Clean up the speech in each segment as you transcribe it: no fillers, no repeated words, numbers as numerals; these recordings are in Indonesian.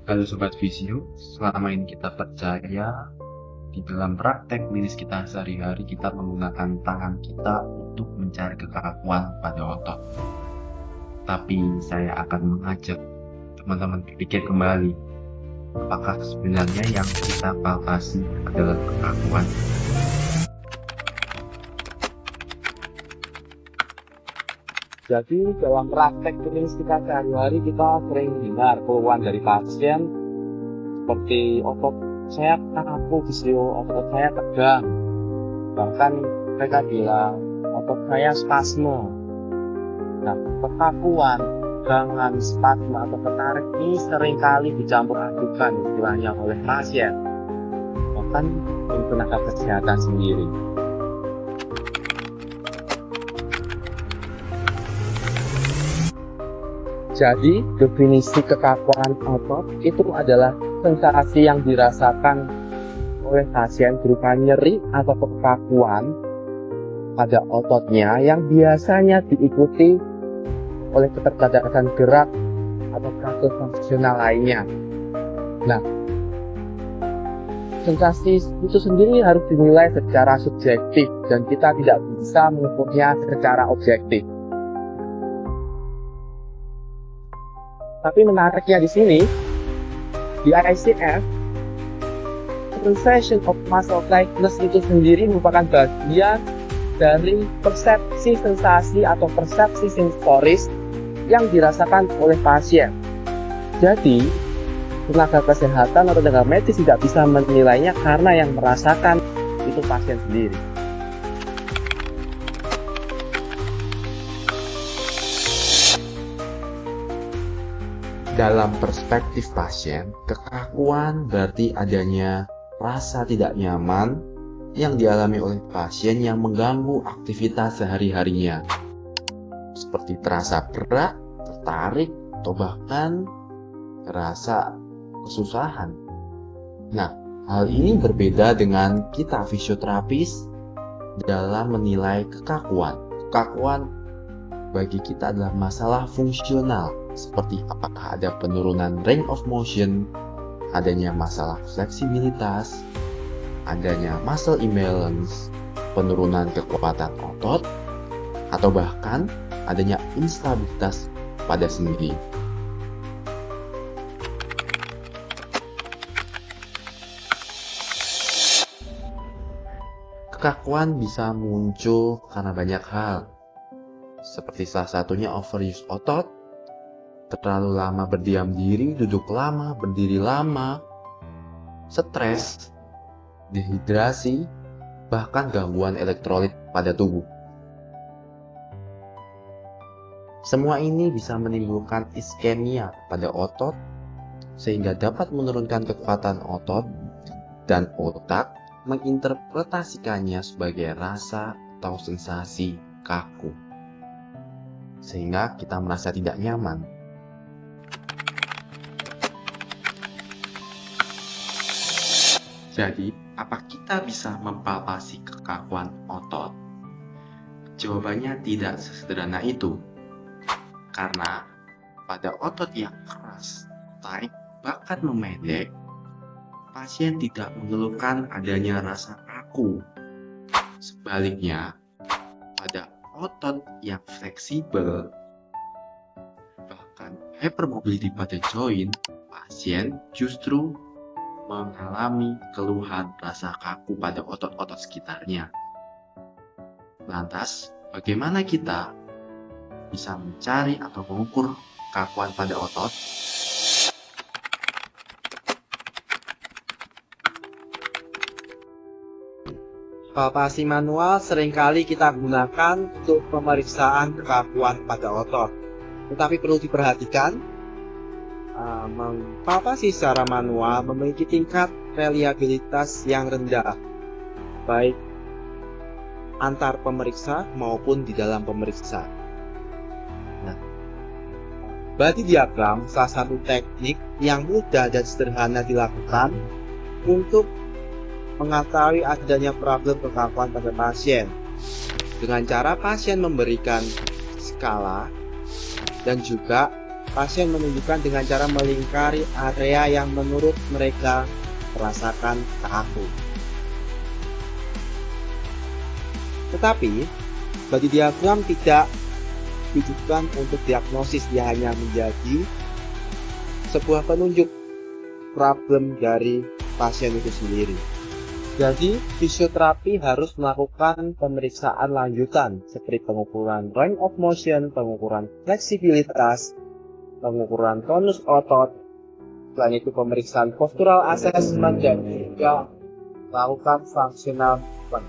Halo Sobat Visio, selama ini kita percaya di dalam praktek klinis kita sehari-hari kita menggunakan tangan kita untuk mencari kekakuan pada otot. Tapi saya akan mengajak teman-teman berpikir kembali, apakah sebenarnya yang kita palpasi adalah kekakuan? Jadi dalam praktek klinis kita sehari-hari kita sering dengar keluhan dari pasien seperti otot saya kaku, otot saya tegang, bahkan mereka bilang otot saya spasme. Nah, kekakuan, tegangan, spasme atau ketarik ini seringkali dicampur adukan istilahnya oleh pasien, bahkan tenaga kesehatan sendiri. Jadi, definisi kekakuan otot itu adalah sensasi yang dirasakan oleh pasien berupa nyeri atau kekakuan pada ototnya yang biasanya diikuti oleh keterbatasan gerak atau kasus fungsional lainnya. Nah, sensasi itu sendiri harus dinilai secara subjektif dan kita tidak bisa mengukurnya secara objektif. Tapi menariknya di sini, di ICF, sensation of muscle tightness itu sendiri merupakan bagian dari persepsi sensasi atau persepsi sensoris yang dirasakan oleh pasien. Jadi, tenaga kesehatan atau tenaga medis tidak bisa menilainya karena yang merasakan itu pasien sendiri. Dalam perspektif pasien, kekakuan berarti adanya rasa tidak nyaman yang dialami oleh pasien yang mengganggu aktivitas sehari-harinya, seperti terasa berat, tertarik, atau bahkan terasa kesusahan. Nah, hal ini berbeda dengan kita fisioterapis dalam menilai kekakuan. Kekakuan bagi kita adalah masalah fungsional, seperti apakah ada penurunan range of motion, adanya masalah fleksibilitas, adanya muscle imbalance, penurunan kekuatan otot, atau bahkan adanya instabilitas pada sendi. Kekakuan bisa muncul karena banyak hal, seperti salah satunya overuse otot, terlalu lama berdiam diri, duduk lama, berdiri lama, stres, dehidrasi, bahkan gangguan elektrolit pada tubuh. Semua ini bisa menimbulkan iskemia pada otot, sehingga dapat menurunkan kekuatan otot, dan otak menginterpretasikannya sebagai rasa atau sensasi kaku, sehingga kita merasa tidak nyaman. Jadi, apa kita bisa mempalpasi kekakuan otot? Jawabannya tidak sesederhana itu. Karena pada otot yang keras, tight, bahkan memendek, pasien tidak mengeluhkan adanya rasa kaku. Sebaliknya, pada otot yang fleksibel, bahkan hypermobility pada joint, pasien justru mengalami keluhan rasa kaku pada otot-otot sekitarnya. Lantas, bagaimana kita bisa mencari atau mengukur kekakuan pada otot? Palpasi manual seringkali kita gunakan untuk pemeriksaan kekakuan pada otot. Tetapi perlu diperhatikan, palpasi secara manual memiliki tingkat reliabilitas yang rendah, baik antar pemeriksa maupun di dalam pemeriksa. Nah, body diagram salah satu teknik yang mudah dan sederhana dilakukan untuk mengetahui adanya problem kekakuan pada pasien, dengan cara pasien memberikan skala dan juga pasien menunjukkan dengan cara melingkari area yang menurut mereka merasakan kaku. Tetapi, body diagram tidak ditujukan untuk diagnosis, dia hanya menjadi sebuah penunjuk problem dari pasien itu sendiri. Jadi, fisioterapi harus melakukan pemeriksaan lanjutan seperti pengukuran range of motion, pengukuran fleksibilitas, pengukuran tonus otot, selain itu pemeriksaan postural assessment dan juga melakukan functional movement.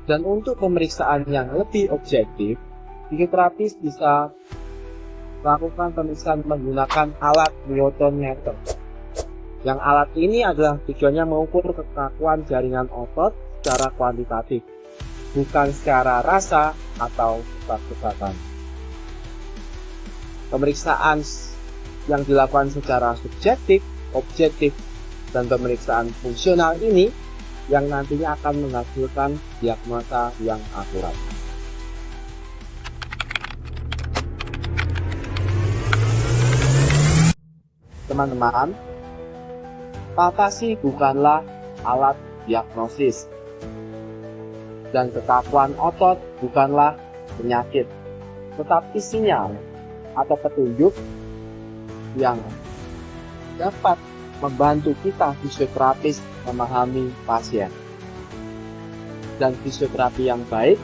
Dan untuk pemeriksaan yang lebih objektif, fisioterapis bisa melakukan pemeriksaan menggunakan alat Newton meter. Yang alat ini adalah tujuannya mengukur kekakuan jaringan otot secara kuantitatif, bukan secara rasa atau kecepatan. Pemeriksaan yang dilakukan secara subjektif, objektif, dan pemeriksaan fungsional ini yang nantinya akan menghasilkan diagnosa yang akurat. Teman-teman, palpasi bukanlah alat diagnosis, dan kekakuan otot bukanlah penyakit, tetapi sinyal atau petunjuk yang dapat membantu kita fisioterapis memahami pasien. Dan fisioterapi yang baik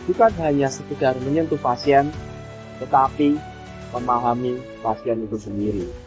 bukan hanya sekedar menyentuh pasien, tetapi memahami pasien itu sendiri.